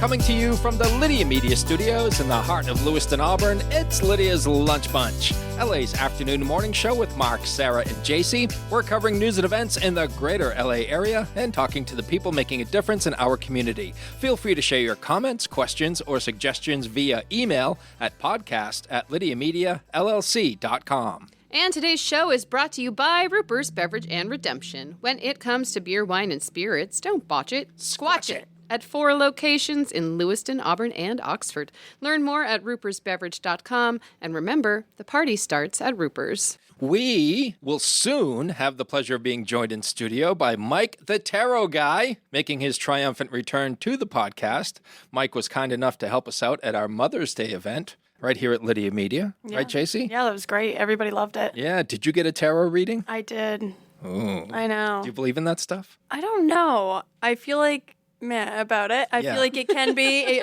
Coming to you from the Lydia Media Studios in the heart of Lewiston, Auburn, it's Lydia's Lunch Bunch, LA's afternoon and morning show with Mark, Sarah, and JC. We're covering news and events in the greater LA area and talking to the people making a difference in our community. Feel free to share your comments, questions, or suggestions via email at podcast@lydiamediallc.com. And today's show is brought to you by Ruper's Beverage and Redemption. When it comes to beer, wine, and spirits, don't botch it, squatch it. At 4 locations in Lewiston, Auburn, and Oxford. Learn more at rupersbeverage.com. And remember, the party starts at Ruper's. We will soon have the pleasure of being joined in studio by Mike the Tarot Guy, making his triumphant return to the podcast. Mike was kind enough to help us out at our Mother's Day event right here at Lydia Media. Yeah. Right, JC? Yeah, that was great. Everybody loved it. Yeah. Did you get a tarot reading? I did. Ooh. I know. Do you believe in that stuff? I don't know. I feel like meh about it. I feel like it can be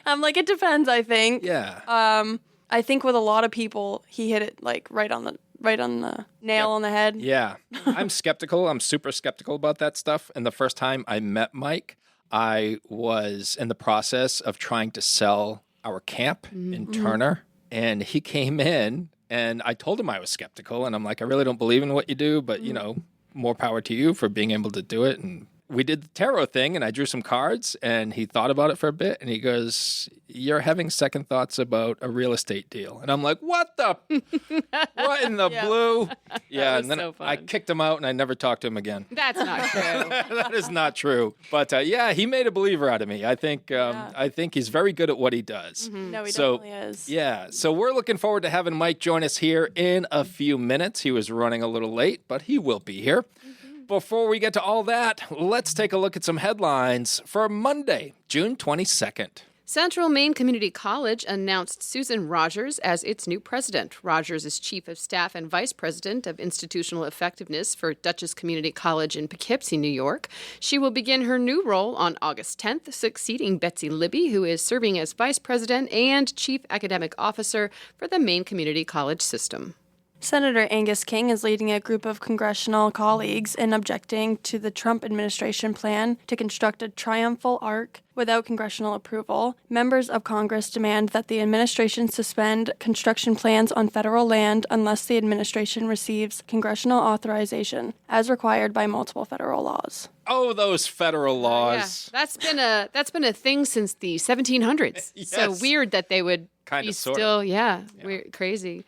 I'm like, it depends, I think. Yeah. I think with a lot of people, he hit it like right on the nail on the head. Yeah. I'm skeptical. I'm super skeptical about that stuff. And the first time I met Mike, I was in the process of trying to sell our camp in Turner. And he came in and I told him I was skeptical. And I'm like, I really don't believe in what you do, but you know, more power to you for being able to do it. And we did the tarot thing and I drew some cards and he thought about it for a bit and he goes, you're having second thoughts about a real estate deal. And I'm like, what the? What in the blue? Yeah. And then so I kicked him out and I never talked to him again. That's not true. That is not true. But yeah, he made a believer out of me. I think he's very good at what he does. Mm-hmm. No, he definitely is. Yeah. So we're looking forward to having Mike join us here in a few minutes. He was running a little late, but he will be here. Before we get to all that, let's take a look at some headlines for Monday, June 22nd. Central Maine Community College announced Susan Rogers as its new president. Rogers is chief of staff and vice president of institutional effectiveness for Dutchess Community College in Poughkeepsie, New York. She will begin her new role on August 10th, succeeding Betsy Libby, who is serving as vice president and chief academic officer for the Maine Community College system. Senator Angus King is leading a group of congressional colleagues in objecting to the Trump administration plan to construct a triumphal arch without congressional approval. Members of Congress demand that the administration suspend construction plans on federal land unless the administration receives congressional authorization, as required by multiple federal laws. Oh, those federal laws. Yeah, that's been a thing since the 1700s. Yes. So weird that they would kind be of sort still, of. Weird, crazy.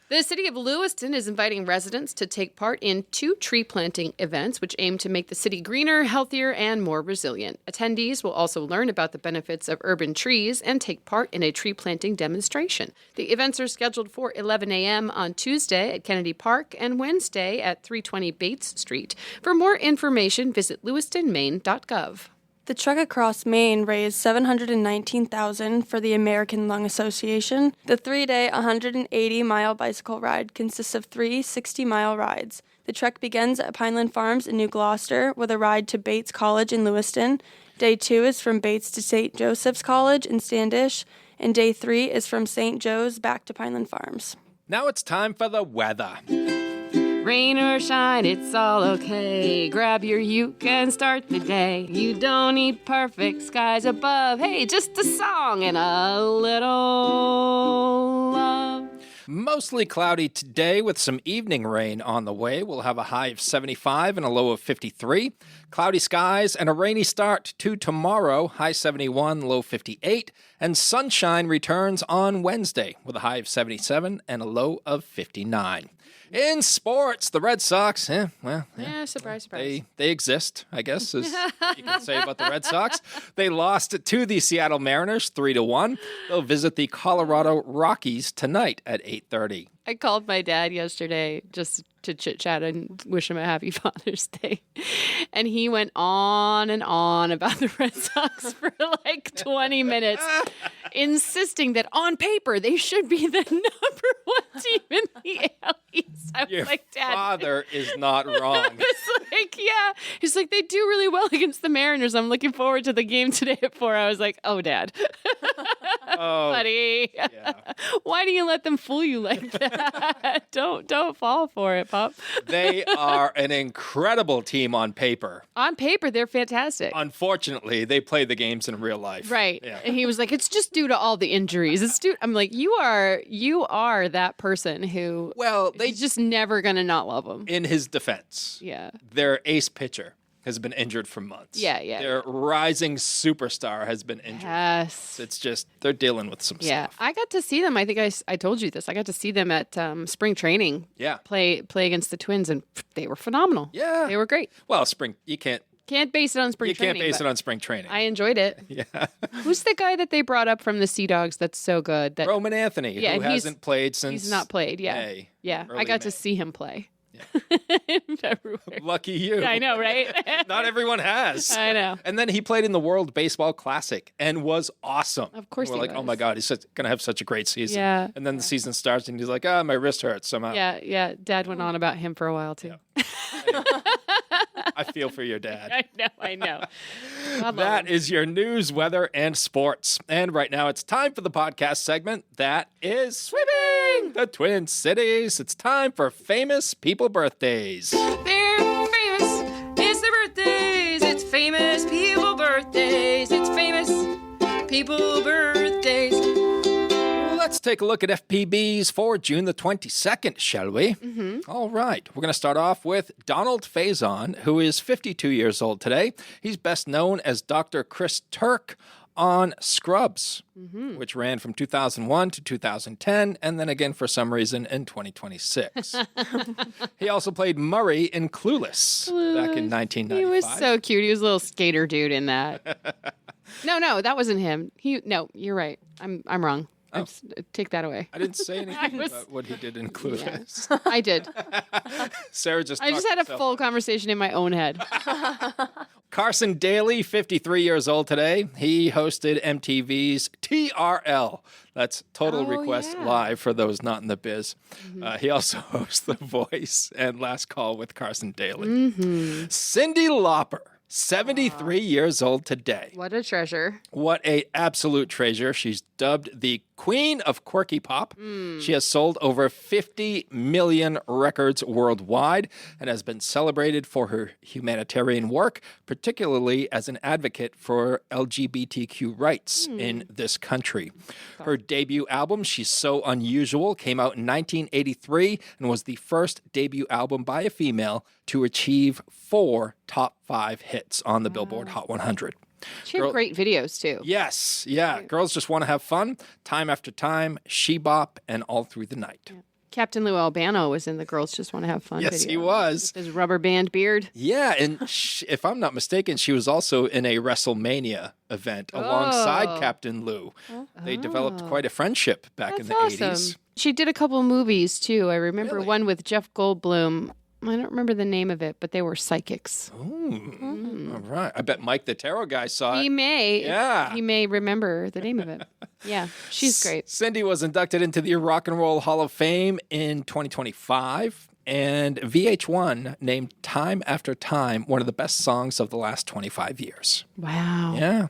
The city of Lewiston is inviting residents to take part in 2 tree planting events, which aim to make the city greener, healthier, and more resilient. Attendees will also learn about the benefits of urban trees and take part in a tree planting demonstration. The events are scheduled for 11 a.m. on Tuesday at Kennedy Park and Wednesday at 320 Bates Street. For more information, visit lewistonmaine.gov. The Trek Across Maine raised $719,000 for the American Lung Association. The 3-day, 180-mile bicycle ride consists of 3 60-mile rides. The trek begins at Pineland Farms in New Gloucester with a ride to Bates College in Lewiston. Day 2 is from Bates to St. Joseph's College in Standish. And Day 3 is from St. Joe's back to Pineland Farms. Now it's time for the weather. Rain or shine, it's all okay. Grab your uke and start the day. You don't need perfect skies above. Hey, just a song and a little love. Mostly cloudy today with some evening rain on the way. We'll have a high of 75 and a low of 53. Cloudy skies and a rainy start to tomorrow, high 71, low 58. And sunshine returns on Wednesday with a high of 77 and a low of 59. In sports, the Red Sox, Surprise. They exist, I guess, as you can say about the Red Sox. They lost to the Seattle Mariners 3-1. They'll visit the Colorado Rockies tonight at 8:30. I called my dad yesterday just to chit-chat and wish him a happy Father's Day. And he went on and on about the Red Sox for like 20 minutes, insisting that on paper they should be the number 1 team in the AL I was Your like, Dad. father is not wrong. It's like, yeah. He's like, they do really well against the Mariners. I'm looking forward to the game today at 4. I was like, oh, Dad. Oh, Buddy. yeah. Why do you let them fool you like that? Don't fall for it, Pop. They are an incredible team on paper. On paper, they're fantastic. Unfortunately, they play the games in real life. Right. Yeah. And he was like, it's just due to all the injuries. It's due. I'm like, you are that person who Well, he's just never going to not love him. in his defense, Yeah. their ace pitcher has been injured for months. Yeah, yeah. Their rising superstar has been injured. Yes. It's just, they're dealing with some Yeah. stuff. I got to see them. I think I told you this. I got to see them at spring training Yeah. play against the Twins, and they were phenomenal. Yeah. They were great. Well, you can't Can't base it on spring training. base but it on spring training. I enjoyed it. Yeah. Who's the guy that they brought up from the Sea Dogs that's so good? That Roman Anthony, Yeah, who and he's- hasn't played since he's not played. Yeah. May. Yeah. I early got May. to see him play in February. Lucky you. Yeah, I know, right? Not everyone has. I know. And then he played in the World Baseball Classic and was awesome. Of course We're he like, oh was. my God, he's going to have such a great season. Yeah. And then the season starts and he's like, my wrist hurts somehow. Yeah. Dad went on about him for a while too. I feel for your dad. I know. God love That him. is your news, weather, and sports. And right now it's time for the podcast segment that is Sweeping the Twin Cities. It's time for famous people birthdays. They're famous. It's their birthdays. It's famous people birthdays. It's famous people birthdays. Let's take a look at FPBs for June the 22nd, shall we? All right. We're going to start off with Donald Faison, who is 52 years old today. He's best known as Dr. Chris Turk on Scrubs, which ran from 2001 to 2010, and then again for some reason in 2026. He also played Murray in Clueless back in 1995. He was so cute. He was a little skater dude in that. No, that wasn't him. No, you're right. I'm wrong. Take that away. I didn't say anything about what he did in Clueless. I did. Sarah just I just talked had a herself full conversation in my own head. Carson Daly, 53 years old today. He hosted MTV's TRL. That's Total Request yeah. Live for those not in the biz. He also hosts The Voice and Last Call with Carson Daly. Cyndi Lauper, 73 years old today. What a treasure. What a absolute treasure. She's dubbed the Queen of Quirky Pop. She has sold over 50 million records worldwide and has been celebrated for her humanitarian work, particularly as an advocate for LGBTQ rights in this country. Her debut album, She's So Unusual, came out in 1983 and was the first debut album by a female to achieve 4 top 5 hits on the Billboard Hot 100. She had great videos too. Yes, yeah. Girls Just Want to Have Fun, Time After Time, She Bop, and All Through the Night. Captain Lou Albano was in the Girls Just Want to Have Fun Yes, video. he was. His rubber band beard. Yeah, and if I'm not mistaken, she was also in a WrestleMania event alongside Captain Lou. They developed quite a friendship back in the That's 80s. awesome. She did a couple movies too. I remember Really? one with Jeff Goldblum. I don't remember the name of it, but they were psychics. All right. I bet Mike the Tarot guy saw He it. may. Yeah. He may remember the name of it. Yeah, she's great. Cindy was inducted into the Rock and Roll Hall of Fame in 2025, and VH1 named Time After Time one of the best songs of the last 25 years. Wow. Yeah.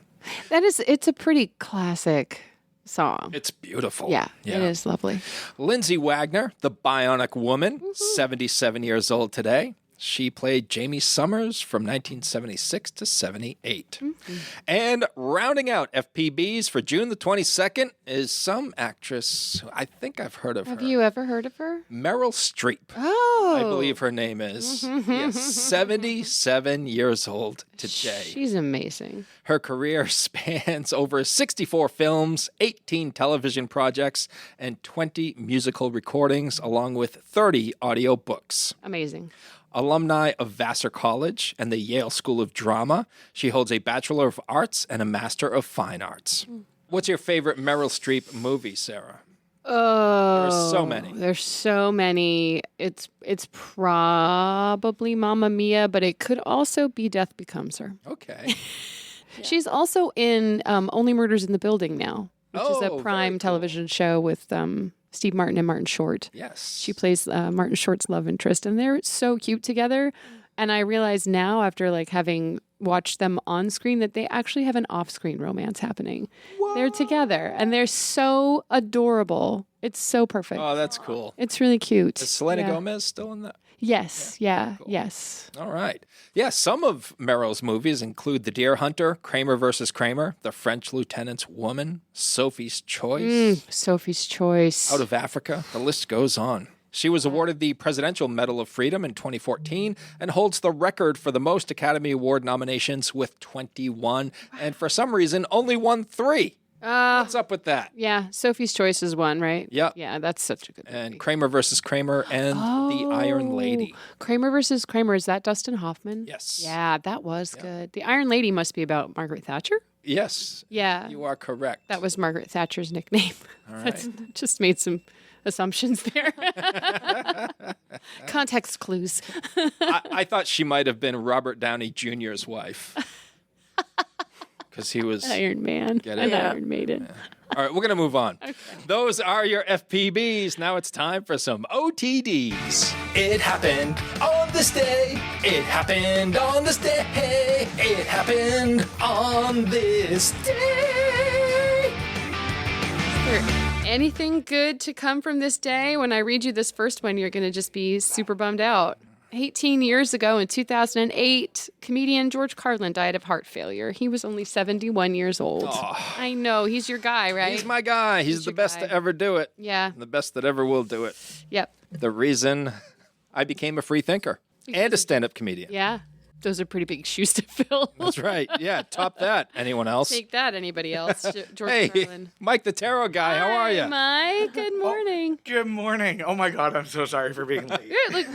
It's a pretty classic song. It's beautiful. Yeah, it is lovely. Lindsay Wagner, the Bionic Woman, 77 years old today. She played Jamie Summers from 1976 to 78. And rounding out FPBs for June the 22nd is some actress who I think I've heard of Have her. you ever heard of her? Meryl Streep, Oh. I believe her name is. Yes, 77 years old today. She's amazing. Her career spans over 64 films, 18 television projects, and 20 musical recordings, along with 30 audio books. Amazing. Alumni of Vassar College and the Yale School of Drama, she holds a Bachelor of Arts and a Master of Fine Arts. What's your favorite Meryl Streep movie, Sarah? Oh, There's so many. There's so many. It's probably Mamma Mia, but it could also be Death Becomes Her. Okay. She's also in Only Murders in the Building now, which is Oh, a very prime cool. television show with Steve Martin and Martin Short. Yes. She plays Martin Short's love interest, and they're so cute together. And I realize now, after like having watched them on screen, that they actually have an off-screen romance happening. Whoa. They're together, and they're so adorable. It's so perfect. Oh, that's cool. It's really cute. Is Selena Gomez still in that? Yes. Yeah. Cool. Yes. All right. Yeah, some of Merrill's movies include The Deer Hunter, Kramer versus Kramer, The French Lieutenant's Woman, Sophie's Choice. Sophie's Choice. Out of Africa. The list goes on. She was awarded the Presidential Medal of Freedom in 2014 and holds the record for the most Academy Award nominations with 21, and for some reason only won 3. What's up with that? Yeah, Sophie's Choice is one, right? Yep. Yeah, that's such a good movie. And Kramer versus Kramer and The Iron Lady. Kramer versus Kramer, is that Dustin Hoffman? Yes. Yeah, that was good. The Iron Lady must be about Margaret Thatcher? Yes. Yeah. You are correct. That was Margaret Thatcher's nickname. All right. That's just made some assumptions there. Context clues. I thought she might have been Robert Downey Jr.'s wife. Because he was Iron Man and Iron Maiden. Yeah. All right, we're going to move on. Okay. Those are your FPBs. Now it's time for some OTDs. It happened on this day. It happened on this day. It happened on this day. Anything good to come from this day? When I read you this first one, you're going to just be super bummed out. 18 years ago in 2008, comedian George Carlin died of heart failure. He was only 71 years old. Oh. I know. He's your guy, right? He's my guy. He's the best to ever do it. Yeah. The best that ever will do it. Yep. The reason I became a free thinker and a stand-up comedian. Yeah. Those are pretty big shoes to fill. That's right. Yeah, top that. Anyone else? Take that, anybody else. George Carlin. Mike the Tarot Guy, how are you? Mike, good morning. Good morning. Oh my God, I'm so sorry for being late. Yeah, like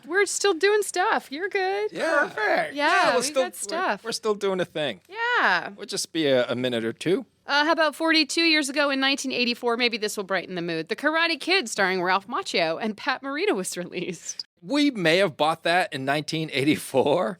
we're still doing stuff. You're good. Yeah. Perfect. Yeah, we got stuff. We're still doing a thing. Yeah. We'll just be a minute or two. How about 42 years ago in 1984? Maybe this will brighten the mood. The Karate Kid starring Ralph Macchio and Pat Morita was released. We may have bought that in 1984,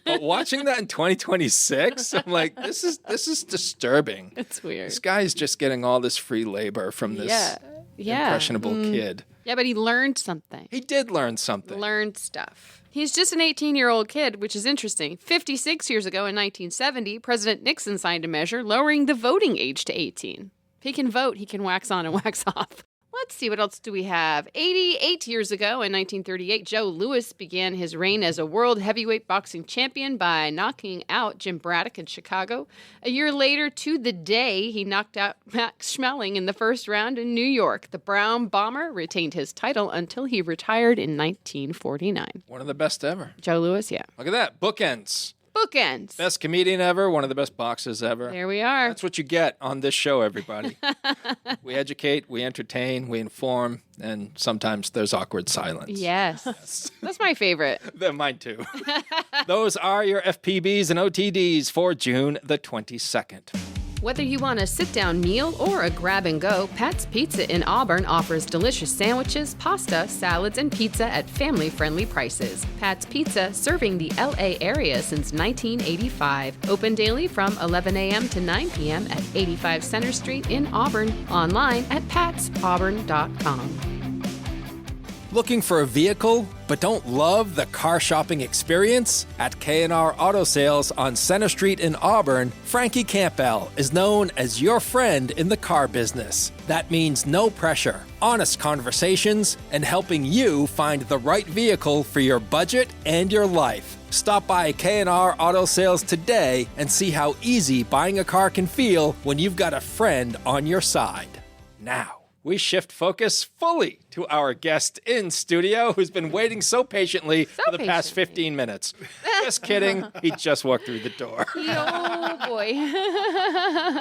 but watching that in 2026, I'm like, this is disturbing. It's weird. This guy's just getting all this free labor from this impressionable kid. Yeah, but he learned something. He did learn something. Learned stuff. He's just an 18-year-old kid, which is interesting. 56 years ago in 1970, President Nixon signed a measure lowering the voting age to 18. If he can vote, he can wax on and wax off. Let's see, what else do we have? 88 years ago in 1938, Joe Louis began his reign as a world heavyweight boxing champion by knocking out Jim Braddock in Chicago. A year later, to the day, he knocked out Max Schmeling in the first round in New York. The Brown Bomber retained his title until he retired in 1949. One of the best ever. Joe Louis, yeah. Look at that. Bookends. Bookends. Best comedian ever, one of the best boxers ever. There we are. That's what you get on this show, everybody. We educate, we entertain, we inform, and sometimes there's awkward silence. Yes. That's my favorite. Mine too. Those are your FPBs and OTDs for June the 22nd. Whether you want a sit-down meal or a grab-and-go, Pat's Pizza in Auburn offers delicious sandwiches, pasta, salads, and pizza at family-friendly prices. Pat's Pizza, serving the L.A. area since 1985. Open daily from 11 a.m. to 9 p.m. at 85 Center Street in Auburn. Online at patsauburn.com. Looking for a vehicle, but don't love the car shopping experience? At K&R Auto Sales on Center Street in Auburn, Frankie Campbell is known as your friend in the car business. That means no pressure, honest conversations, and helping you find the right vehicle for your budget and your life. Stop by K&R Auto Sales today and see how easy buying a car can feel when you've got a friend on your side. Now, we shift focus fully to our guest in studio who's been waiting so patiently for the past 15 minutes. Just kidding. He just walked through the door. Oh, boy.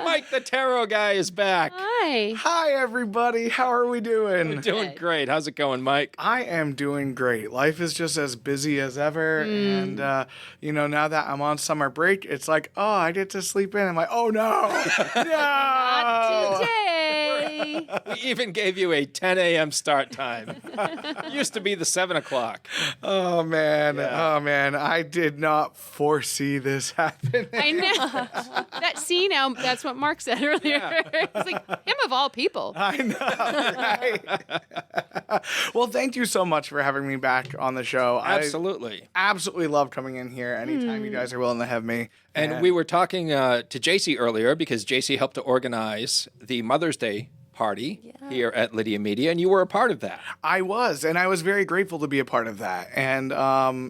Mike the Tarot Guy is back. Hi. Hi, everybody. How are we doing? We're doing great. How's it going, Mike? I am doing great. Life is just as busy as ever. And, now that I'm on summer break, it's like, oh, I get to sleep in. I'm like, oh, no. No. Not today. Bye. We even gave you a 10 a.m. start time. Used to be the 7 o'clock. Oh man, Yeah. oh man, I did not foresee this happening. I know. That scene, that's what Mark said earlier. It's like, him of all people. I know, right? Well, thank you so much for having me back on the show. Absolutely. I absolutely love coming in here anytime you guys are willing to have me. And we were talking to JC earlier because JC helped to organize the Mother's Day party here at Lydia Media, and you were a part of that. I was, and I was very grateful to be a part of that. And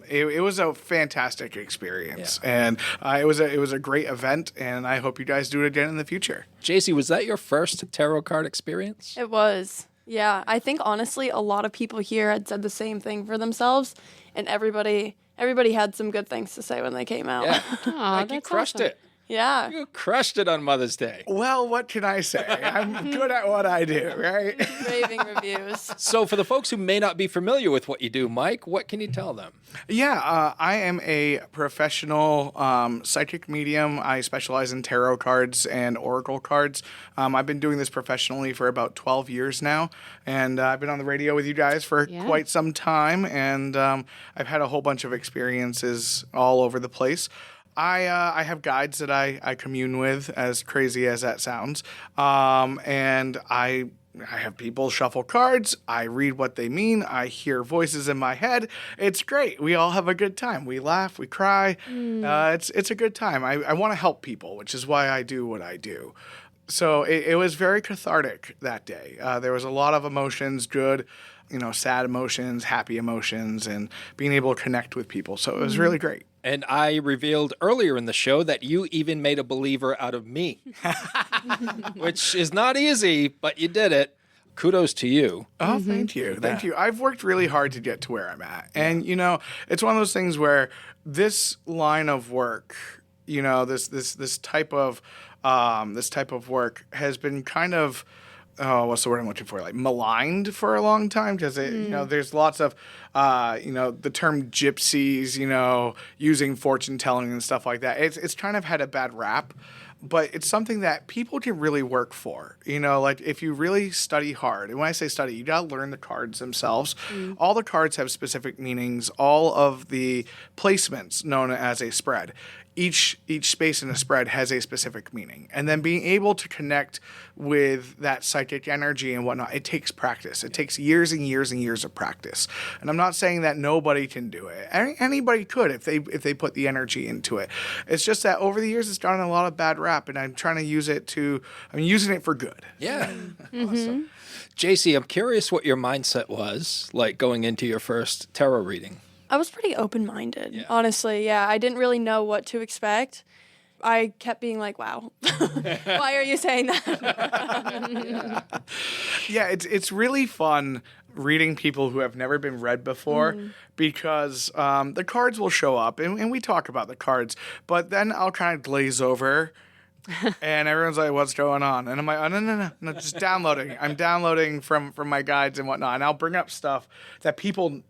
it was a fantastic experience, and it was a great event. And I hope you guys do it again in the future. JC, was that your first tarot card experience? It was. Yeah, I think honestly a lot of people here had said the same thing for themselves, and everybody had some good things to say when they came out. Yeah. Aw, Like you that's crushed awesome. it. Yeah. You crushed it on Mother's Day. Well, what can I say? I'm good at what I do, right? Raving reviews. So for the folks who may not be familiar with what you do, Mike, what can you tell them? Yeah, I am a professional psychic medium. I specialize in tarot cards and oracle cards. I've been doing this professionally for about 12 years now, and I've been on the radio with you guys for quite some time, and I've had a whole bunch of experiences all over the place. I have guides that I commune with, as crazy as that sounds, and I have people shuffle cards. I read what they mean. I hear voices in my head. It's great. We all have a good time. We laugh. We cry. It's a good time. I want to help people, which is why I do what I do. So it was very cathartic that day. There was a lot of emotions, good, sad emotions, happy emotions, and being able to connect with people. So it was really great. And I revealed earlier in the show that you even made a believer out of me, which is not easy, but you did it. Kudos to you. Oh, thank you. Thank you. I've worked really hard to get to where I'm at. And, it's one of those things where this line of work, this type of work has been kind of, what's the word I'm looking for? Like maligned for a long time because there's lots of, the term gypsies, using fortune telling and stuff like that. It's kind of had a bad rap, but it's something that people can really work for. Like if you really study hard, and when I say study, you got to learn the cards themselves. All the cards have specific meanings. All of the placements known as a spread. Each space in a spread has a specific meaning. And then being able to connect with that psychic energy and whatnot, it takes practice. It takes years and years and years of practice. And I'm not saying that nobody can do it. Anybody could if they put the energy into it. It's just that over the years it's gotten a lot of bad rap, and I'm using it for good. Yeah. Awesome. JC, I'm curious what your mindset was like going into your first tarot reading. I was pretty open-minded, honestly. Yeah, I didn't really know what to expect. I kept being like, wow, why are you saying that? Yeah, it's really fun reading people who have never been read before because the cards will show up, and we talk about the cards, but then I'll kind of glaze over. And everyone's like, what's going on? And I'm like, oh, no, just downloading. I'm downloading from my guides and whatnot, and I'll bring up stuff that people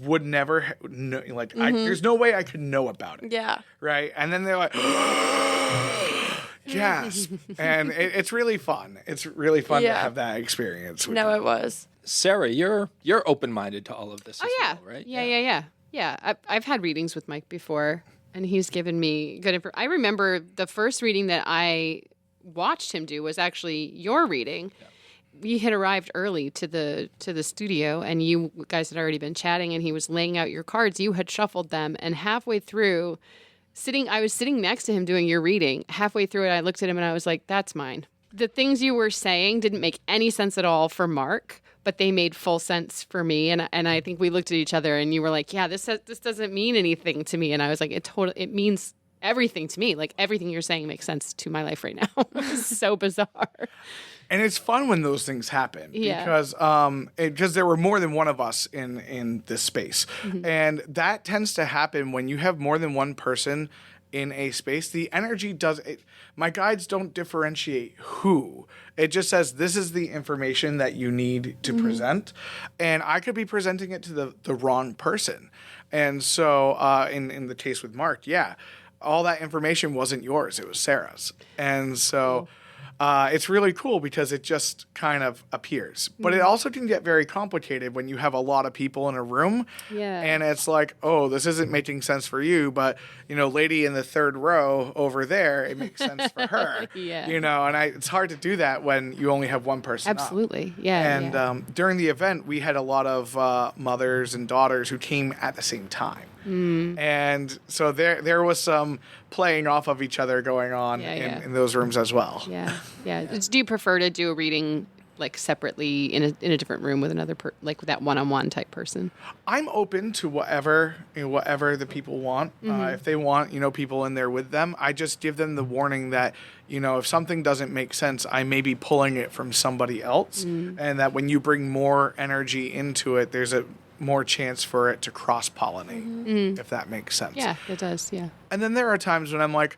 would never know, like there's no way I could know about it. Yeah. Right. And then they're like, yes. And it's really fun. It's really fun to have that experience. No, it was. Sarah, you're open-minded to all of this as well, right? Yeah. I've had readings with Mike before, and he's given me good information. I remember the first reading that I watched him do was actually your reading. Yeah. We had arrived early to the studio, and you guys had already been chatting, and he was laying out your cards. You had shuffled them, and halfway through, I was sitting next to him doing your reading. Halfway through it, I looked at him, and I was like, that's mine. The things you were saying didn't make any sense at all for Mark, but they made full sense for me. And I think we looked at each other, and you were like, yeah, this doesn't mean anything to me. And I was like, it means everything to me. Like, everything you're saying makes sense to my life right now. It's so bizarre. And it's fun when those things happen because there were more than one of us in this space. And that tends to happen when you have more than one person in a space. The energy my guides don't differentiate who. It just says this is the information that you need to present. And I could be presenting it to the wrong person. And so in the case with Mark, all that information wasn't yours. It was Sarah's. And so it's really cool because it just kind of appears. But it also can get very complicated when you have a lot of people in a room. Yeah. And it's like, oh, this isn't making sense for you, but, lady in the third row over there, it makes sense for her. Yeah. And it's hard to do that when you only have one person up. Absolutely. Yeah. And during the event, we had a lot of mothers and daughters who came at the same time. And so there was some playing off of each other going on in those rooms as well. Yeah. Do you prefer to do a reading like separately in a different room with another like that one-on-one type person? I'm open to whatever the people want. If they want people in there with them, I just give them the warning that if something doesn't make sense, I may be pulling it from somebody else, and that when you bring more energy into it, there's a more chance for it to cross-pollinate, if that makes sense. Yeah, it does, yeah. And then there are times when I'm like,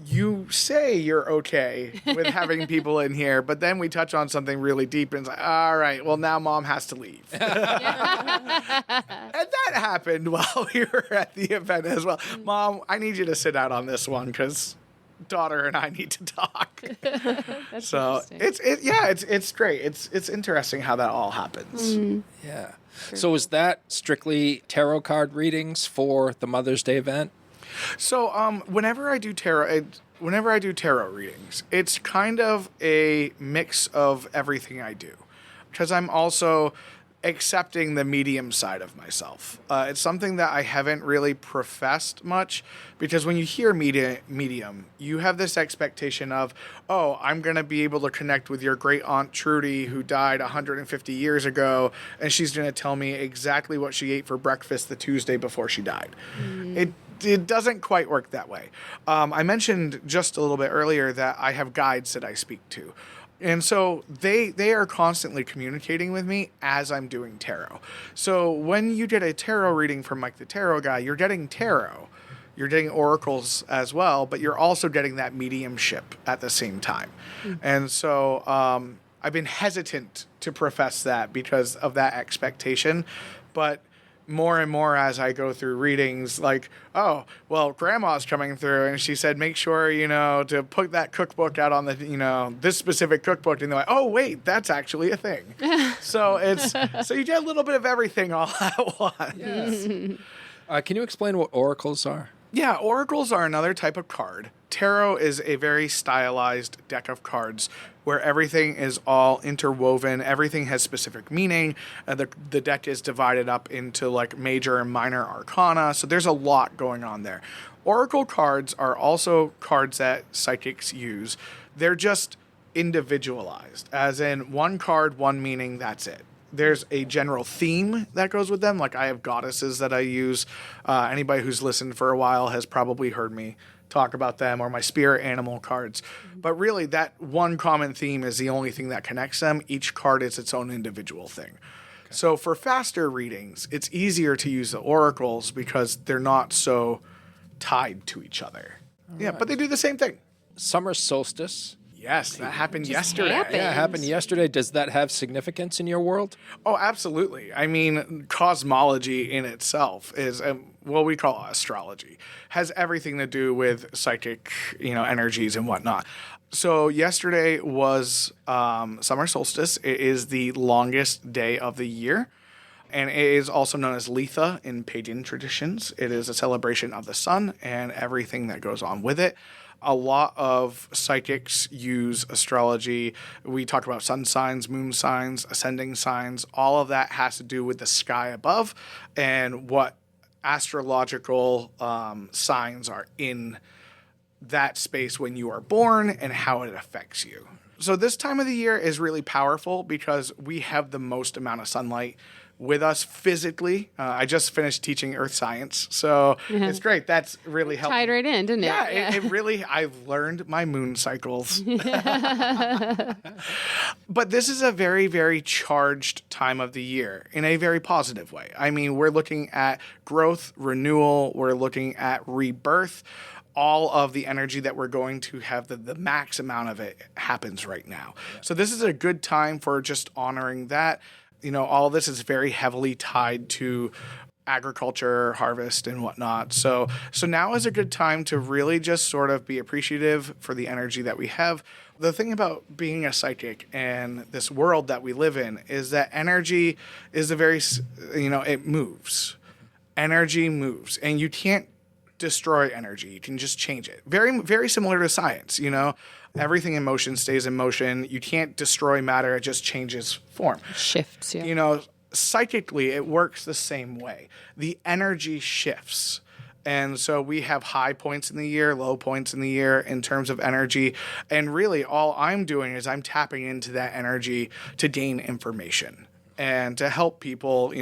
you say you're okay with having people in here, but then we touch on something really deep and it's like, all right, well, now mom has to leave. And that happened while we were at the event as well. Mom, I need you to sit out on this one because daughter and I need to talk. That's so it's great. It's interesting how that all happens. Yeah. So is that strictly tarot card readings for the Mother's Day event? So whenever I do tarot readings, it's kind of a mix of everything I do, because I'm also accepting the medium side of myself. It's something that I haven't really professed much, because when you hear medium, you have this expectation of, oh, I'm going to be able to connect with your great aunt Trudy who died 150 years ago, and she's going to tell me exactly what she ate for breakfast the Tuesday before she died. It doesn't quite work that way. I mentioned just a little bit earlier that I have guides that I speak to. And so they are constantly communicating with me as I'm doing tarot. So when you get a tarot reading from Mike the Tarot Guy, you're getting tarot. You're getting oracles as well, but you're also getting that mediumship at the same time. And so I've been hesitant to profess that because of that expectation. But more and more as I go through readings, like, oh, well, grandma's coming through and she said, make sure, to put that cookbook out on the, this specific cookbook. And they're like, oh, wait, that's actually a thing. So you get a little bit of everything all at once. Yes. Can you explain what oracles are? Yeah, oracles are another type of card. Tarot is a very stylized deck of cards where everything is all interwoven. Everything has specific meaning. The deck is divided up into like major and minor arcana. So there's a lot going on there. Oracle cards are also cards that psychics use. They're just individualized, as in one card, one meaning, that's it. There's a general theme that goes with them. Like I have goddesses that I use. Anybody who's listened for a while has probably heard me talk about them, or my spirit animal cards. But really that one common theme is the only thing that connects them. Each card is its own individual thing. Okay. So for faster readings, it's easier to use the oracles because they're not so tied to each other. Right. But they do the same thing. Summer solstice. Yes, that happened yesterday. Yeah, it happened yesterday. Does that have significance in your world? Oh, absolutely. I mean, cosmology in itself is what we call astrology. Has everything to do with psychic, energies and whatnot. So yesterday was summer solstice. It is the longest day of the year. And it is also known as Letha in pagan traditions. It is a celebration of the sun and everything that goes on with it. A lot of psychics use astrology. We talk about sun signs, moon signs, ascending signs. All of that has to do with the sky above and what astrological signs are in that space when you are born and how it affects you. So this time of the year is really powerful because we have the most amount of sunlight with us physically. I just finished teaching earth science, so it's great. That's really helped. Tied right in, didn't it? Yeah, it really, I've learned my moon cycles. But this is a very, very charged time of the year in a very positive way. I mean, we're looking at growth, renewal, we're looking at rebirth. All of the energy that we're going to have, the max amount of it happens right now. Yeah. So this is a good time for just honoring that. All of this is very heavily tied to agriculture, harvest, and whatnot. So now is a good time to really just sort of be appreciative for the energy that we have. The thing about being a psychic and this world that we live in is that energy is it moves. Energy moves, and you can't destroy energy. You can just change it. Very, very similar to science, Everything in motion stays in motion. You can't destroy matter. It just changes form. Shifts, yeah. Psychically, it works the same way. The energy shifts. And so we have high points in the year, low points in the year in terms of energy. And really, all I'm doing is I'm tapping into that energy to gain information and to help people,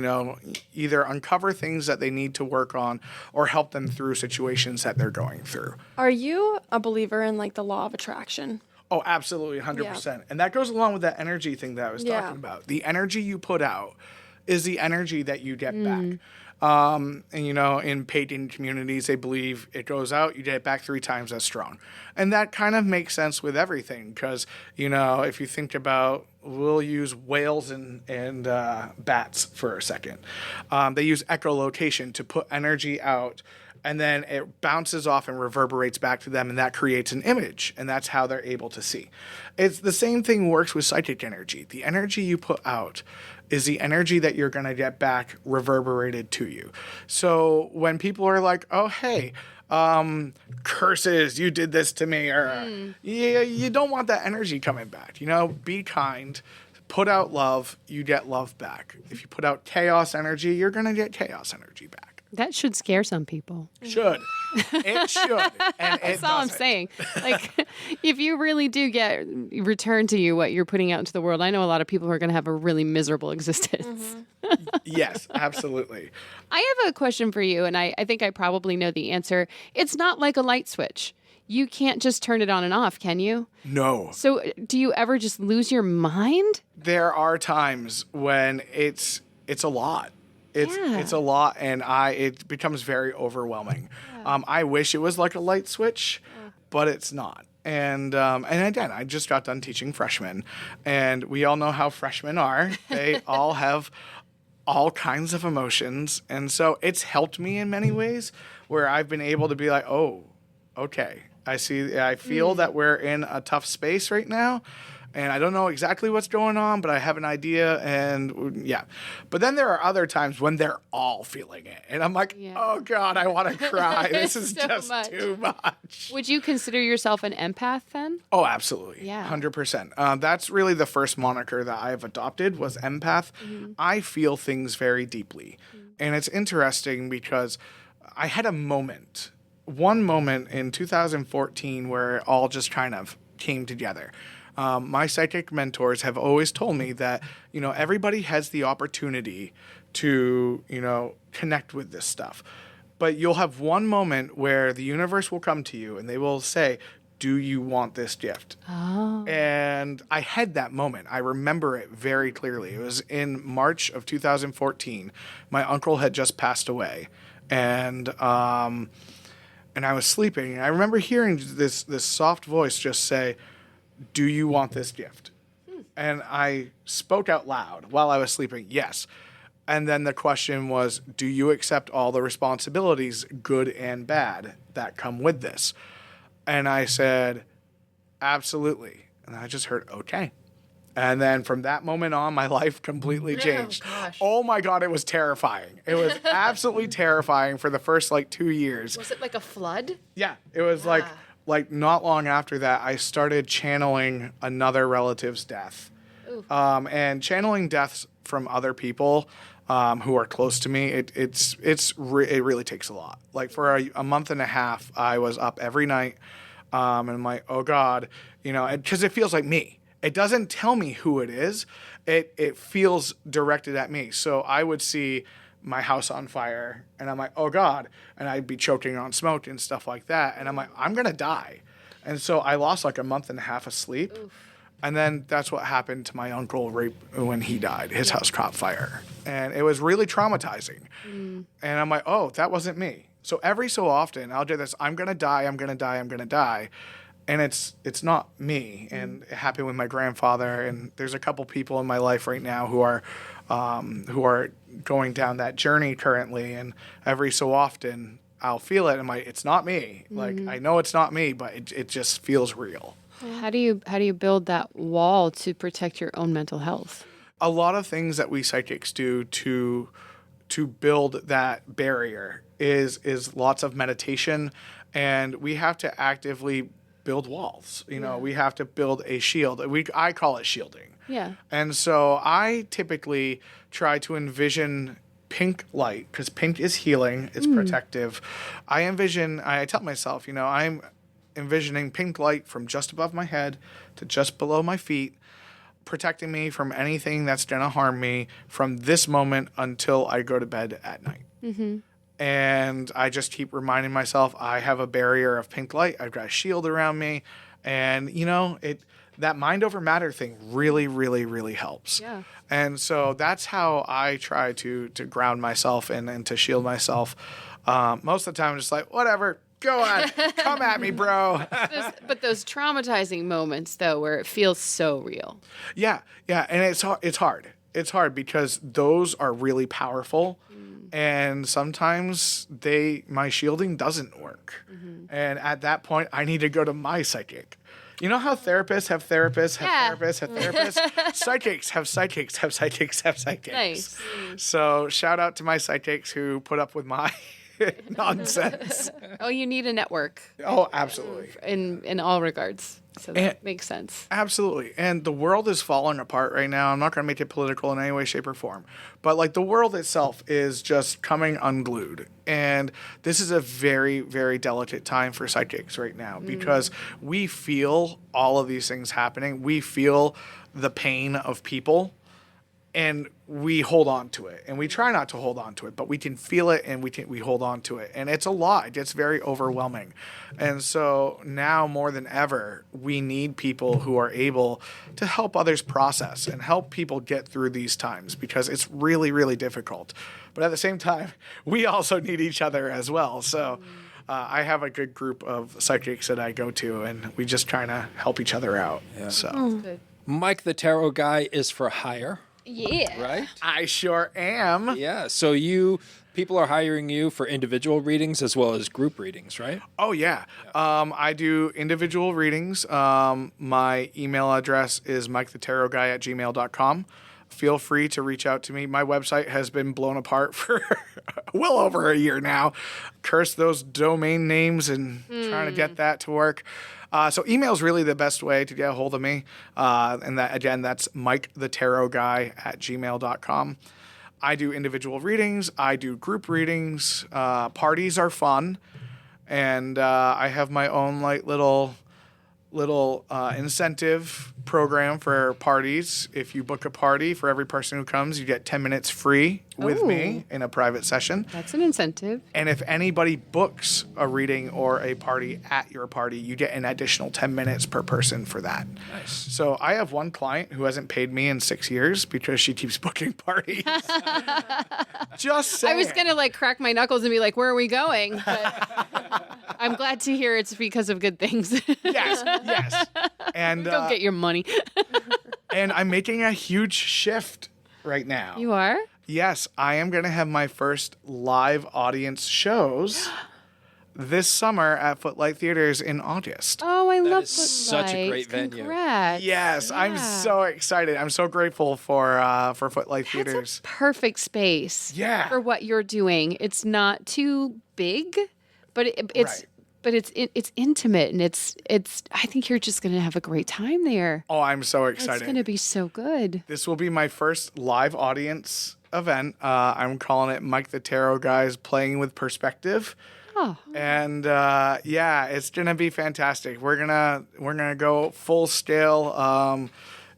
either uncover things that they need to work on or help them through situations that they're going through. Are you a believer in the law of attraction? Oh, absolutely, 100%. Yeah. And that goes along with that energy thing that I was talking about. The energy you put out is the energy that you get back. And, in pagan communities, they believe it goes out, you get it back 3 times as strong. And that kind of makes sense with everything because, if you think about, we'll use whales and bats for a second. They use echolocation to put energy out, and then it bounces off and reverberates back to them, and that creates an image, and that's how they're able to see. It's the same thing works with psychic energy. The energy you put out is the energy that you're going to get back reverberated to you. So when people are like, oh, hey, curses, you did this to me, or you don't want that energy coming back. Be kind, put out love, you get love back. If you put out chaos energy, you're going to get chaos energy back. That should scare some people. Should. It should. And that's all I'm saying. If you really do get returned to you what you're putting out into the world, I know a lot of people who are going to have a really miserable existence. Yes, absolutely. I have a question for you, and I think I probably know the answer. It's not like a light switch. You can't just turn it on and off, can you? No. So do you ever just lose your mind? There are times when it's a lot. It's a lot, and it becomes very overwhelming. Yeah. I wish it was like a light switch, but it's not. And again, I just got done teaching freshmen, and we all know how freshmen are. They all have all kinds of emotions, and so it's helped me in many ways where I've been able to be like, oh, okay, I feel that we're in a tough space right now. And I don't know exactly what's going on, but I have an idea, and yeah. But then there are other times when they're all feeling it. And I'm like, oh, God, I want to cry. This is so just too much. Would you consider yourself an empath then? Oh, absolutely. Yeah. 100%. That's really the first moniker that I've adopted was empath. Mm-hmm. I feel things very deeply. Mm-hmm. And it's interesting because I had one moment in 2014 where it all just kind of came together. My psychic mentors have always told me that, everybody has the opportunity to, connect with this stuff. But you'll have one moment where the universe will come to you and they will say, do you want this gift? Oh. And I had that moment. I remember it very clearly. It was in March of 2014. My uncle had just passed away. And I was sleeping. And I remember hearing this soft voice just say, do you want this gift? And I spoke out loud while I was sleeping, yes. And then the question was, do you accept all the responsibilities, good and bad, that come with this? And I said, absolutely. And I just heard, okay. And then from that moment on, my life completely changed. Oh my God, it was terrifying. It was absolutely terrifying for the first 2 years. Was it like a flood? Yeah, it was like not long after that, I started channeling another relative's death. And channeling deaths from other people who are close to me, it really takes a lot. For a month and a half, I was up every night, and I'm like, oh God, because it feels like me. It doesn't tell me who it is. It feels directed at me. So I would see my house on fire, and I'm like, oh God, and I'd be choking on smoke and stuff like that, and I'm like, I'm gonna die. And so I lost a month and a half of sleep. Oof. And then that's what happened to my uncle right when he died. His house caught fire, and it was really traumatizing. And I'm like, oh, that wasn't me. So every so often I'll do this, I'm gonna die, I'm gonna die, I'm gonna die. And it's not me. And it happened with my grandfather, and there's a couple people in my life right now who are who are going down that journey currently, and every so often I'll feel it, and it's not me. Like, I know it's not me, but it just feels real. How do you build that wall to protect your own mental health? A lot of things that we psychics do to build that barrier is lots of meditation, and we have to actively build walls. We have to build a shield. I call it shielding. Yeah. And so I typically try to envision pink light, because pink is healing, it's protective. I tell myself, I'm envisioning pink light from just above my head to just below my feet, protecting me from anything that's going to harm me from this moment until I go to bed at night. Mm-hmm. And I just keep reminding myself I have a barrier of pink light. I've got a shield around me. And, that mind over matter thing really, really, really helps. Yeah. And so that's how I try to ground myself and to shield myself. Most of the time, I'm just like, whatever, go on, come at me, bro. But those traumatizing moments, though, where it feels so real. Yeah, and it's hard. It's hard because those are really powerful. And sometimes my shielding doesn't work. Mm-hmm. And at that point, I need to go to my psychic. You know how therapists have therapists, therapists have therapists? Psychics have psychics, have psychics, have psychics. Nice. So shout out to my psychics who put up with my nonsense. Oh, you need a network. Oh, absolutely. In all regards. So that makes sense. Absolutely. And the world is falling apart right now. I'm not going to make it political in any way, shape, or form. But the world itself is just coming unglued. And this is a very, very delicate time for psychics right now because we feel all of these things happening. We feel the pain of people. And we hold on to it, and we try not to hold on to it, but we can feel it, and we hold on to it, and it's a lot. It gets very overwhelming, and so now more than ever, we need people who are able to help others process and help people get through these times because it's really, really difficult. But at the same time, we also need each other as well. So I have a good group of psychics that I go to, and we just trying to help each other out. Yeah. So, Good. Mike the Tarot Guy is for hire. Yeah. Right? I sure am. Yeah. So people are hiring you for individual readings as well as group readings, right? Oh, yeah. I do individual readings. My email address is mikethetarotguy@gmail.com. Feel free to reach out to me. My website has been blown apart for well over a year now. Curse those domain names and trying to get that to work. So email is really the best way to get a hold of me. And that, again, that's mikethetarotguy@gmail.com. I do individual readings. I do group readings. Parties are fun. And I have my own little incentive program for parties. If you book a party, for every person who comes, you get 10 minutes free with me in a private session. That's an incentive. And if anybody books a reading or a party at your party, you get an additional 10 minutes per person for that. Nice. So I have one client who hasn't paid me in 6 years because she keeps booking parties. Just saying. I was going to crack my knuckles and be like, where are we going? But I'm glad to hear it's because of good things. Yes. And Go get your money. and I'm making a huge shift right now. You are? Yes, I am going to have my first live audience shows this summer at Footlight Theaters in August. Oh, I love is such a great venue. Congrats. Yes, I'm so excited. I'm so grateful for Footlight Theaters. That's a perfect space for what you're doing. It's not too big, but it's... Right. But it's intimate, and it's. I think you're just going to have a great time there. Oh, I'm so excited. It's going to be so good. This will be my first live audience event. I'm calling it Mike the Tarot Guys Playing with Perspective. Oh. And it's going to be fantastic. We're gonna go full scale.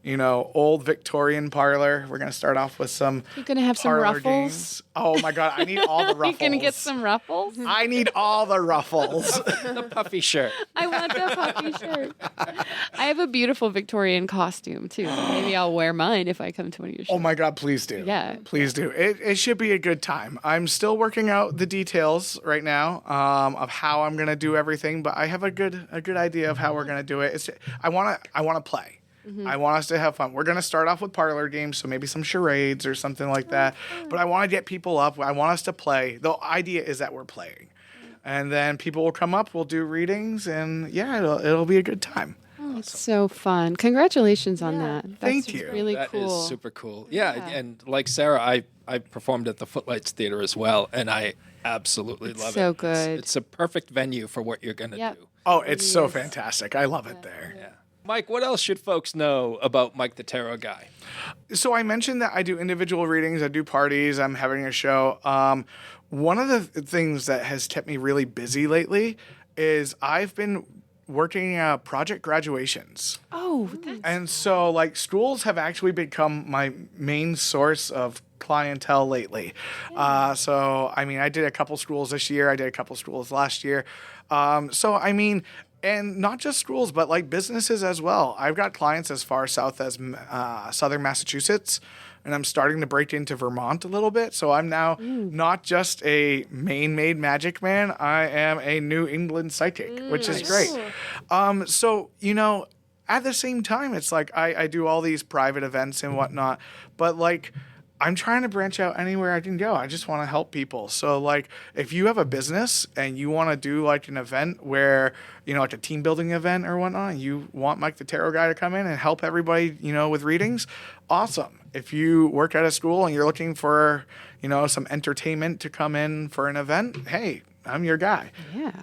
Old Victorian parlor. We're going to start off with some You're going to have some parlor ruffles? Games. Oh, my God. I need all the ruffles. You're going to get some ruffles? I need all the ruffles. The puffy shirt. I want the puffy shirt. I have a beautiful Victorian costume, too. So maybe I'll wear mine if I come to one of your shows. Oh, my God. Please do. Yeah. Please do. It should be a good time. I'm still working out the details right now of how I'm going to do everything, but I have a good idea of how we're going to do it. I want to play. I want us to have fun. We're going to start off with parlor games, so maybe some charades or something like that. But I want to get people up. I want us to play. The idea is that we're playing. And then people will come up, we'll do readings, and yeah, it'll be a good time. It's so fun. Congratulations on that. That's Thank you. really That cool. is super cool. Yeah, and like Sarah, I performed at the Footlights Theater as well, and I absolutely love it. so good. It's a perfect venue for what you're going to Yep. do. Oh, it's so fantastic. I love it there. Yeah. Mike, what else should folks know about Mike the Tarot Guy? So I mentioned that I do individual readings, I do parties, I'm having a show. One of the things that has kept me really busy lately is I've been working project graduations. Oh, that's And so, like, schools have actually become my main source of clientele lately. So, I mean, I did a couple schools this year. I did a couple schools last year. So, I mean, and not just schools, but like businesses as well. I've got clients as far south as southern Massachusetts, and I'm starting to break into Vermont a little bit. So I'm now not just a Maine-made magic man. I am a New England psychic, which is great. So, you know, at the same time, it's like I do all these private events and whatnot, but like I'm trying to branch out anywhere I can go. I just want to help people. So like if you have a business and you want to do like an event where, you know, like a team building event or whatnot, and you want Mike the Tarot Guy to come in and help everybody, you know, with readings, awesome. If you work at a school and you're looking for, you know, some entertainment to come in for an event, hey, I'm your guy. yeah.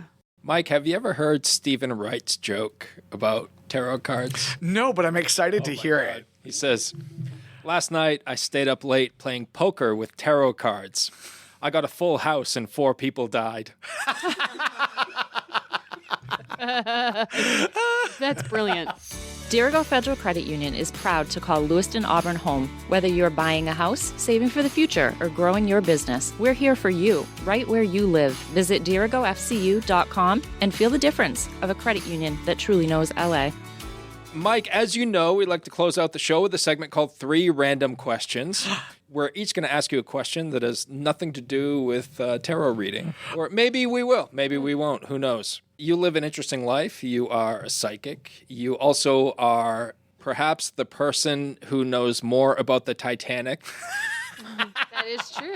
Mike, have you ever heard Stephen Wright's joke about tarot cards? No, but I'm excited to hear it. He says, "Last night I stayed up late playing poker with tarot cards. I got a full house and 4 people died." That's brilliant. Dirigo Federal Credit Union is proud to call Lewiston Auburn home. Whether you're buying a house, saving for the future, or growing your business, we're here for you, right where you live. Visit dirigofcu.com and feel the difference of a credit union that truly knows LA. Mike, as you know, we like to close out the show with a segment called 3 Random Questions. We're each going to ask you a question that has nothing to do with tarot reading. Or maybe we will. Maybe we won't. Who knows? You live an interesting life. You are a psychic. You also are perhaps the person who knows more about the Titanic. That is true.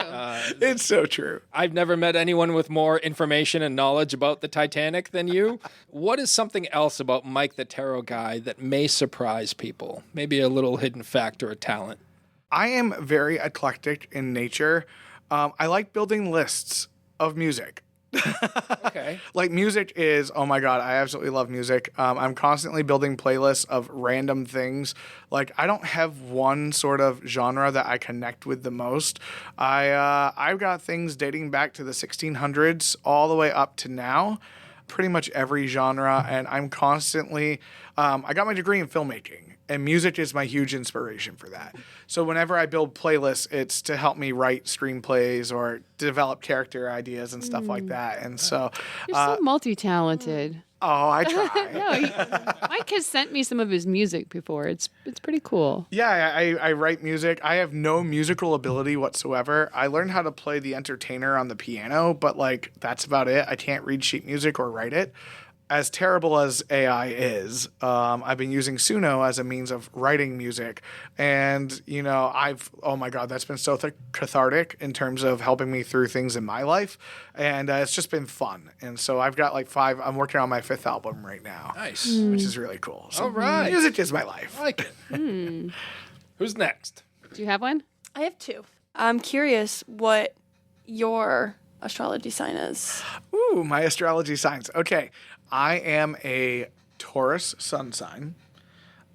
It's so true. I've never met anyone with more information and knowledge about the Titanic than you. What is something else about Mike the Tarot Guy that may surprise people? Maybe a little hidden fact or a talent. I am very eclectic in nature. I like building lists of music. Okay. Like music is, oh my God, I absolutely love music. I'm constantly building playlists of random things. Like I don't have one sort of genre that I connect with the most. I've got things dating back to the 1600s all the way up to now, pretty much every genre. And I'm constantly, I got my degree in filmmaking. And music is my huge inspiration for that. So whenever I build playlists, it's to help me write screenplays or develop character ideas and stuff like that. And so, You're so multi-talented. oh, I try. No, Mike has sent me some of his music before. It's pretty cool. Yeah, I write music. I have no musical ability whatsoever. I learned how to play the entertainer on the piano, but like that's about it. I can't read sheet music or write it. As terrible as AI is, I've been using Suno as a means of writing music. And, you know, oh my God, that's been so cathartic in terms of helping me through things in my life. And it's just been fun. And so I've got like 5, I'm working on my 5th album right now. Nice. Which is really cool. So All right. music is my life. I like it. Who's next? Do you have one? I have 2. I'm curious what your astrology sign is. Ooh, my astrology signs. Okay. I am a Taurus sun sign.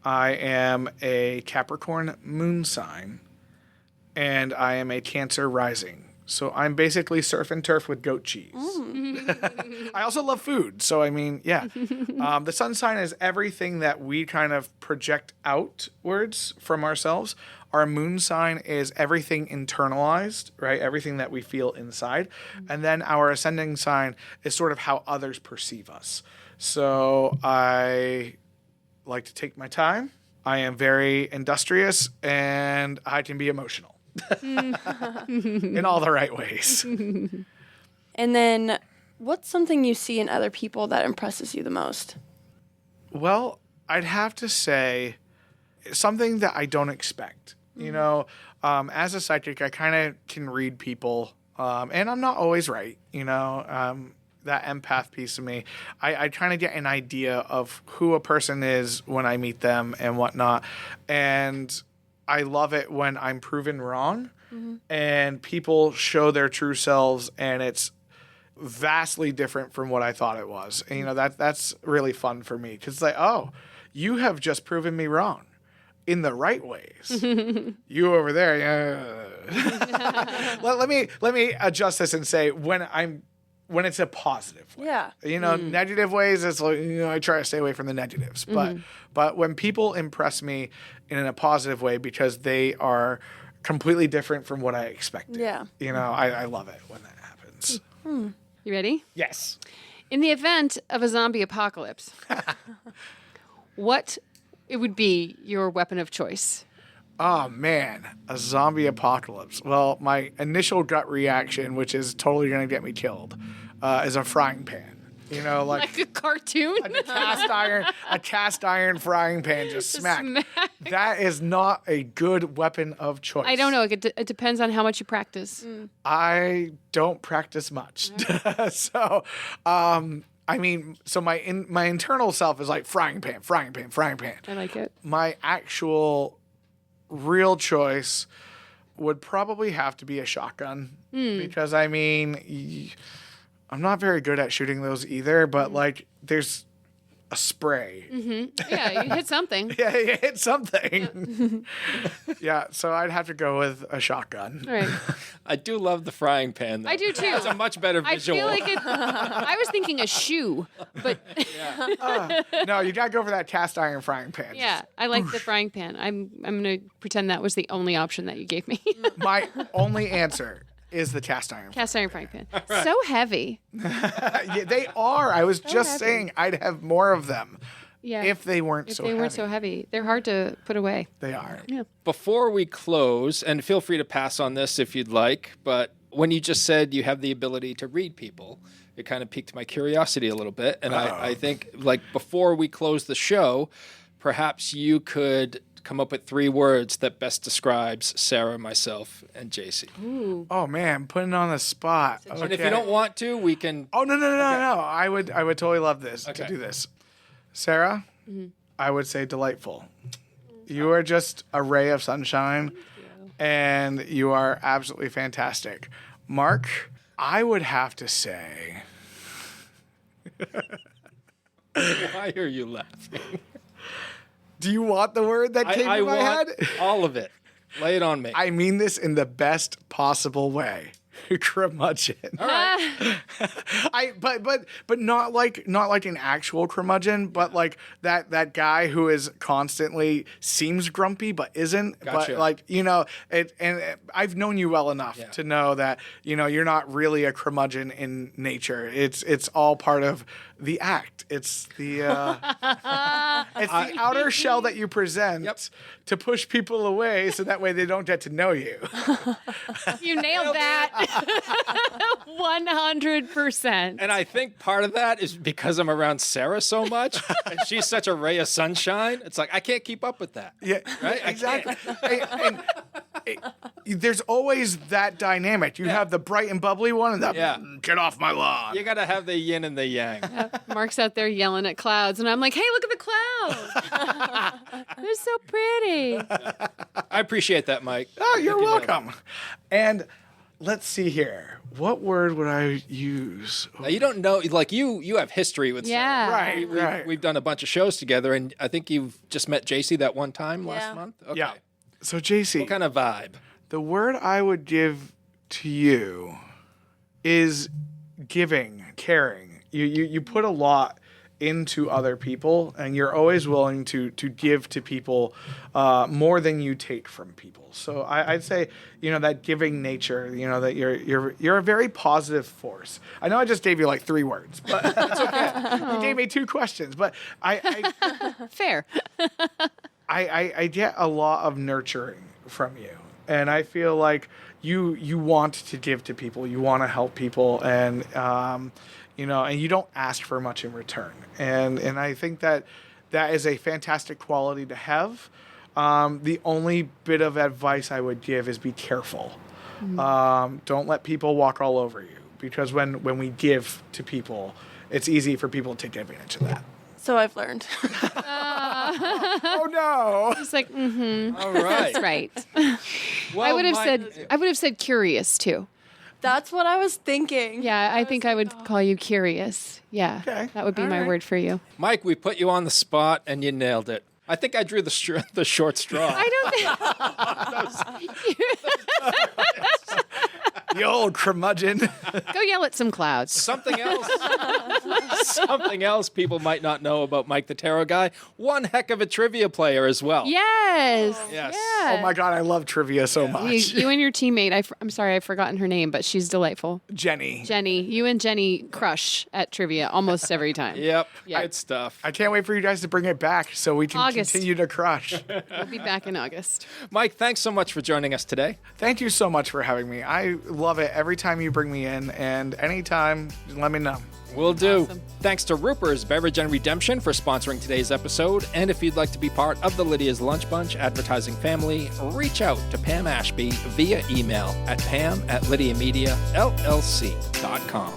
I am a Capricorn moon sign. And I am a Cancer rising. So I'm basically surf and turf with goat cheese. I also love food. So, I mean, yeah. The sun sign is everything that we kind of project outwards from ourselves. Our moon sign is everything internalized, right? Everything that we feel inside. And then our ascending sign is sort of how others perceive us. So I like to take my time. I am very industrious and I can be emotional in all the right ways. And then what's something you see in other people that impresses you the most? Well, I'd have to say something that I don't expect. You know, as a psychic, I kind of can read people, and I'm not always right. You know, that empath piece of me, I kind of get an idea of who a person is when I meet them and whatnot, and I love it when I'm proven wrong, and people show their true selves, and it's vastly different from what I thought it was. And, you know, that's really fun for me because it's like, oh, you have just proven me wrong in the right ways. You over there. let me adjust this and say when it's a positive way. Yeah. You know, negative ways, it's like, you know, I try to stay away from the negatives. But when people impress me in a positive way because they are completely different from what I expected. Yeah. You know, I love it when that happens. You ready? Yes. In the event of a zombie apocalypse, what it would be your weapon of choice? Oh, man. A zombie apocalypse. Well, my initial gut reaction, which is totally going to get me killed, is a frying pan. You know, Like a cartoon? a cast iron frying pan, just smack. That is not a good weapon of choice. I don't know. It depends on how much you practice. I don't practice much. So, I mean, so my internal self is like frying pan. I like it. My actual real choice would probably have to be a shotgun because, I mean, I'm not very good at shooting those either, but like there's a spray. Yeah, you hit something. Yeah, you hit something. Yeah, so I'd have to go with a shotgun. All right. I do love the frying pan, though. I do too. It's a much better I visual. feel like it. I was thinking a shoe, but No, you gotta go for that cast iron frying pan. yeah, I like the frying pan. I'm gonna pretend that was the only option that you gave me. My only answer is the cast iron. Cast iron frying pan. So heavy. Yeah, they are. I was just heavy. saying I'd have more of them Yeah. if they weren't If so they heavy. weren't so heavy, they're hard to put away. They are. Yeah. Before we close, and feel free to pass on this if you'd like, but when you just said you have the ability to read people, it kind of piqued my curiosity a little bit. And I think, like, before we close the show, perhaps you could come up with 3 words that best describes Sarah, myself, and JC. Oh man, putting on the spot. Okay. And if you don't want to, we can... Oh no. I would totally love this to Okay. do this. Sarah, I would say delightful. You are just a ray of sunshine, and you are absolutely fantastic. Mark, I would have to say, Why are you laughing? do you want the word that came I to my want head? all of it. Lay it on me. I mean this in the best possible way. Curmudgeon. But not like an actual curmudgeon, but like that guy who is constantly seems grumpy but isn't. Gotcha. But like, you know, I've known you well enough to know that, you know, you're not really a curmudgeon in nature. It's all part of the act. It's the outer shell that you present to push people away so that way they don't get to know you. You nailed that. 100%. And I think part of that is because I'm around Sarah so much, and she's such a ray of sunshine. It's like I can't keep up with that. Yeah, Right? I exactly. There's always that dynamic. You have the bright and bubbly one, and the get off my lawn. You got to have the yin and the yang. Mark's out there yelling at clouds, and I'm like, hey, look at the clouds. They're so pretty. I appreciate that, Mike. Oh, you're welcome. And let's see here. What word would I use? Now, you don't know, like you have history with Yeah. Sarah. Right. We've done a bunch of shows together, and I think you've just met JC that one time last month. Okay. Yeah. So, JC, What kind of vibe? the word I would give to you is giving, caring. You put a lot into other people, and you're always willing to give to people more than you take from people. So I'd say, you know, that giving nature, you know, that you're a very positive force. I know I just gave you like 3 words, but that's okay. You gave me 2 questions, but Fair. I get a lot of nurturing from you, and I feel like you want to give to people, you want to help people, and you know, and you don't ask for much in return, and I think that is a fantastic quality to have. The only bit of advice I would give is be careful. Don't let people walk all over you, because when we give to people, it's easy for people to take advantage of that. So I've learned. Oh no! It's like, All right. that's right. Well, I would have said curious too. That's what I was thinking. Yeah, I think I would call you curious. Yeah, Okay. that would be All my right. word for you. Mike, we put you on the spot and you nailed it. I think I drew the short straw. I don't think. You old curmudgeon. Go yell at some clouds. Something else people might not know about Mike the Tarot Guy. One heck of a trivia player as well. Yes. Yes. Yeah. Oh my god, I love trivia so much. You and your teammate, I'm sorry, I've forgotten her name, but she's delightful. Jenny. Jenny. You and Jenny crush at trivia almost every time. Yep. Yeah. Good stuff. I can't wait for you guys to bring it back so we can August. continue to crush. We'll be back in August. Mike, thanks so much for joining us today. Thank you so much for having me. I love it every time you bring me in, and anytime, just let me know. Will do. Awesome. Thanks to Ruper's Beverage and Redemption for sponsoring today's episode. And if you'd like to be part of the Lydia's Lunch Bunch advertising family, reach out to Pam Ashby via email at pam@lydiamediallc.com.